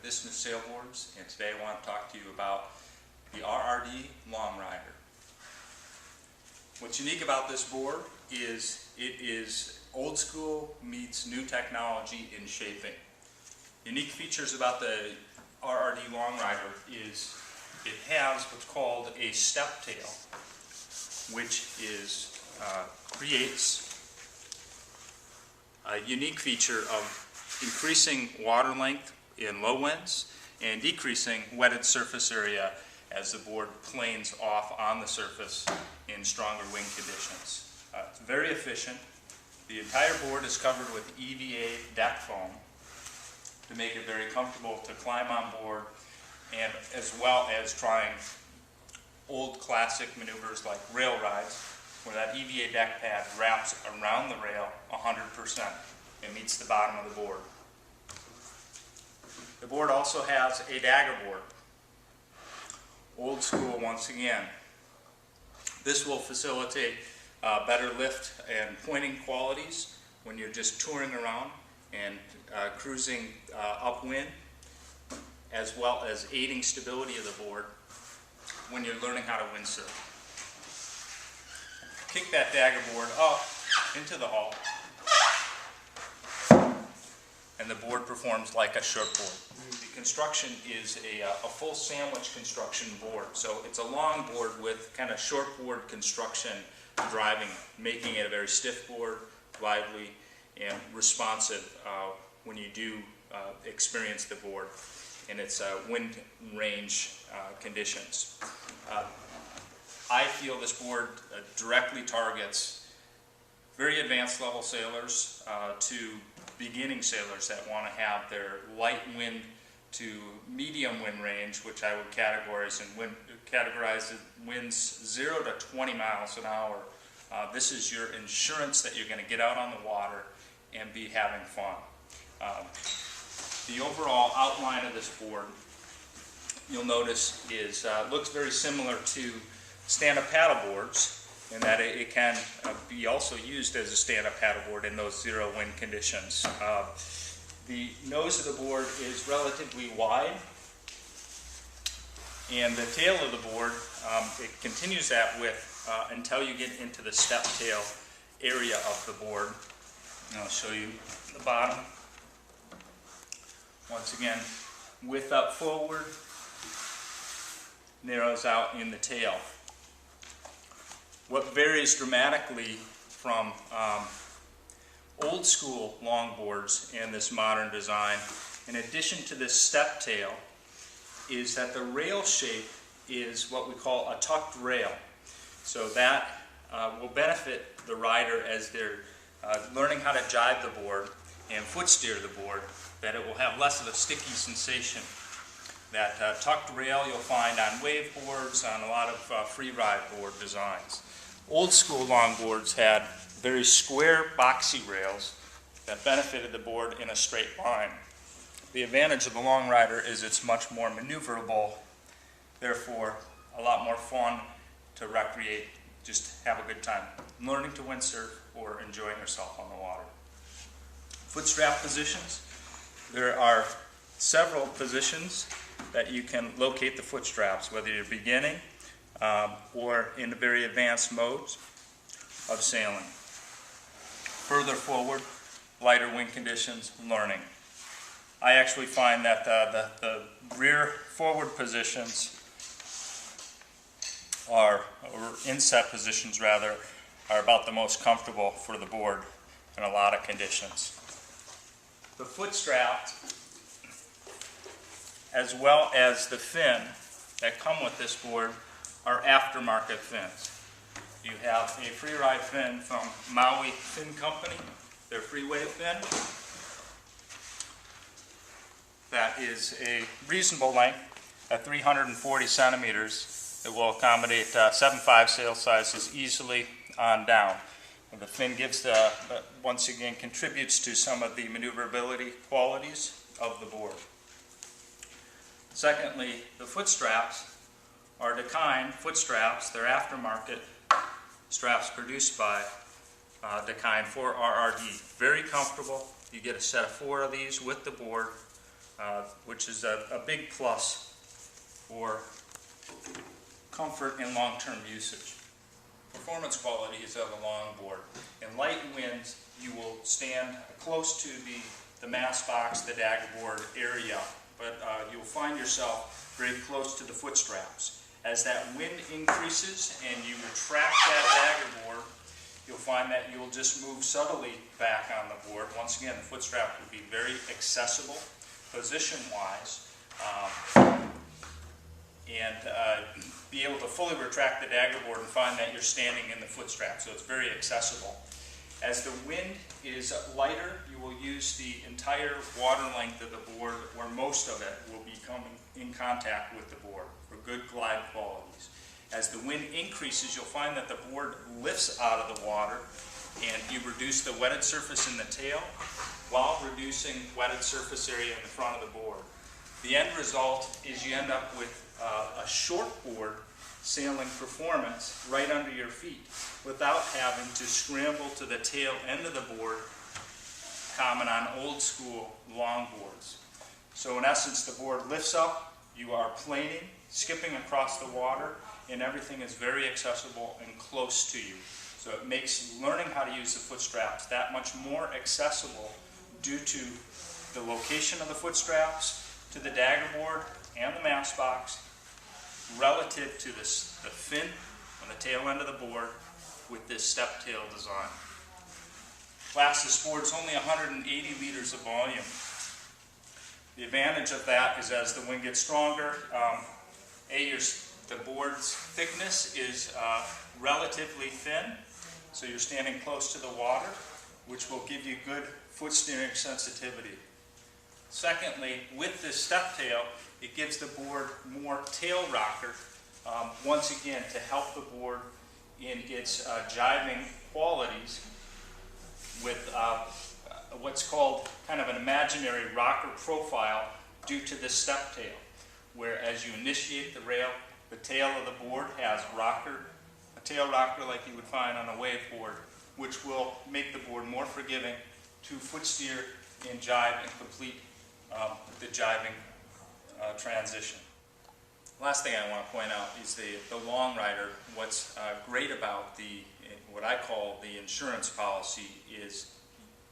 Isthmus Sailboards, and today I want to talk to you about the RRD LongRider. What's unique about this board is it is old school meets new technology in shaping. Unique features about the RRD LongRider is it has what's called a step tail, which creates a unique feature of increasing water length in low winds and decreasing wetted surface area as the board planes off on the surface in stronger wind conditions. It's very efficient. The entire board is covered with EVA deck foam to make it very comfortable to climb on board, and as well as trying old classic maneuvers like rail rides, where that EVA deck pad wraps around the rail 100% and meets the bottom of the board. The board also has a dagger board. Old school once again. This will facilitate better lift and pointing qualities when you're just touring around and cruising upwind, as well as aiding stability of the board when you're learning how to windsurf. Kick that dagger board up into the hull, and the board performs like a short board. The construction is a full sandwich construction board, so it's a long board with kind of short board construction driving it, making it a very stiff board, lively, and responsive when you do experience the board in its wind range conditions. I feel this board directly targets very advanced level sailors to beginning sailors that want to have their light wind to medium wind range, which I would categorize as winds 0 to 20 miles an hour. This is your insurance that you're going to get out on the water and be having fun. The overall outline of this board, you'll notice, looks very similar to stand-up paddle boards, in that it can be also used as a stand-up paddle board in those zero wind conditions. The nose of the board is relatively wide, and the tail of the board, it continues that width until you get into the step tail area of the board. And I'll show you the bottom. Once again, width up forward, narrows out in the tail. What varies dramatically from old school longboards and this modern design, in addition to this step tail, is that the rail shape is what we call a tucked rail. So that will benefit the rider as they're learning how to jibe the board and foot steer the board, that it will have less of a sticky sensation. That tucked rail you'll find on wave boards, on a lot of free ride board designs. Old school longboards had very square, boxy rails that benefited the board in a straight line. The advantage of the LongRider is it's much more maneuverable, therefore a lot more fun to recreate, just have a good time learning to windsurf or enjoying yourself on the water. Foot strap positions. There are several positions that you can locate the foot straps, whether you're beginning or in the very advanced modes of sailing. Further forward, lighter wind conditions, learning. I actually find that the rear forward positions or inset positions rather, are about the most comfortable for the board in a lot of conditions. The foot straps, as well as the fin that come with this board, are aftermarket fins. You have a free ride fin from Maui Fin Company, their freeway fin. That is a reasonable length at 340 centimeters. It will accommodate 7.5 sail sizes easily on down. And the fin gives once again contributes to some of the maneuverability qualities of the board. Secondly, the foot straps are the kind foot straps. They're aftermarket straps produced by the kind for RRD. Very comfortable. You get a set of 4 of these with the board. which is a big plus for comfort and long-term usage. Performance qualities of a longboard. In light winds, you will stand close to the mast box, the dagger board area, but you'll find yourself very close to the foot straps. As that wind increases and you retract that dagger board, you'll find that you'll just move subtly back on the board. Once again, the foot strap will be very accessible position-wise, and be able to fully retract the dagger board and find that you're standing in the foot strap, so it's very accessible. As the wind is lighter, you will use the entire water length of the board, where most of it will be coming in contact with the board for good glide qualities. As the wind increases, you'll find that the board lifts out of the water, and you reduce the wetted surface in the tail while reducing wetted surface area in the front of the board. The end result is you end up with a short board sailing performance right under your feet without having to scramble to the tail end of the board, common on old school longboards. So in essence, the board lifts up, you are planing, skipping across the water, and everything is very accessible and close to you. So it makes learning how to use the foot straps that much more accessible due to the location of the foot straps, to the dagger board and the mast box, relative to the fin on the tail end of the board with this step tail design. This board's only 180 liters of volume. The advantage of that is as the wind gets stronger, the board's thickness is relatively thin, so you're standing close to the water, which will give you good foot steering sensitivity. Secondly, with this step tail, it gives the board more tail rocker, once again, to help the board in its jiving qualities with what's called kind of an imaginary rocker profile due to the step tail, where as you initiate the rail, the tail of the board has a tail rocker like you would find on a wave board, which will make the board more forgiving to foot steer and jive and complete the jiving transition. Last thing I want to point out is the LongRider. What's great about what I call the insurance policy is,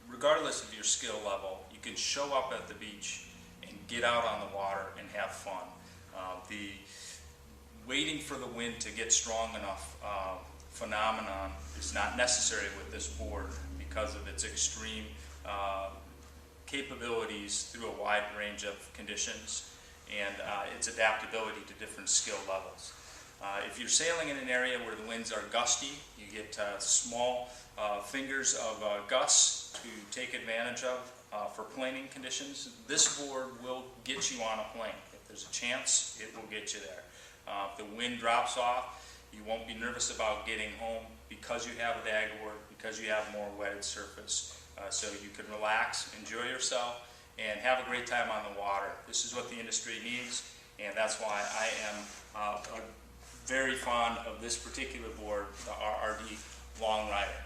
regardless of your skill level, you can show up at the beach and get out on the water and have fun. The waiting for the wind to get strong enough phenomenon is not necessary with this board because of its extreme capabilities through a wide range of conditions and its adaptability to different skill levels. If you're sailing in an area where the winds are gusty, you get small fingers of gusts to take advantage of for planing conditions. This board will get you on a plane. If there's a chance, it will get you there. If the wind drops off, you won't be nervous about getting home because you have a dagger board, because you have more wetted surface. So you can relax, enjoy yourself, and have a great time on the water. This is what the industry needs, and that's why I am very fond of this particular board, the RRD LongRider.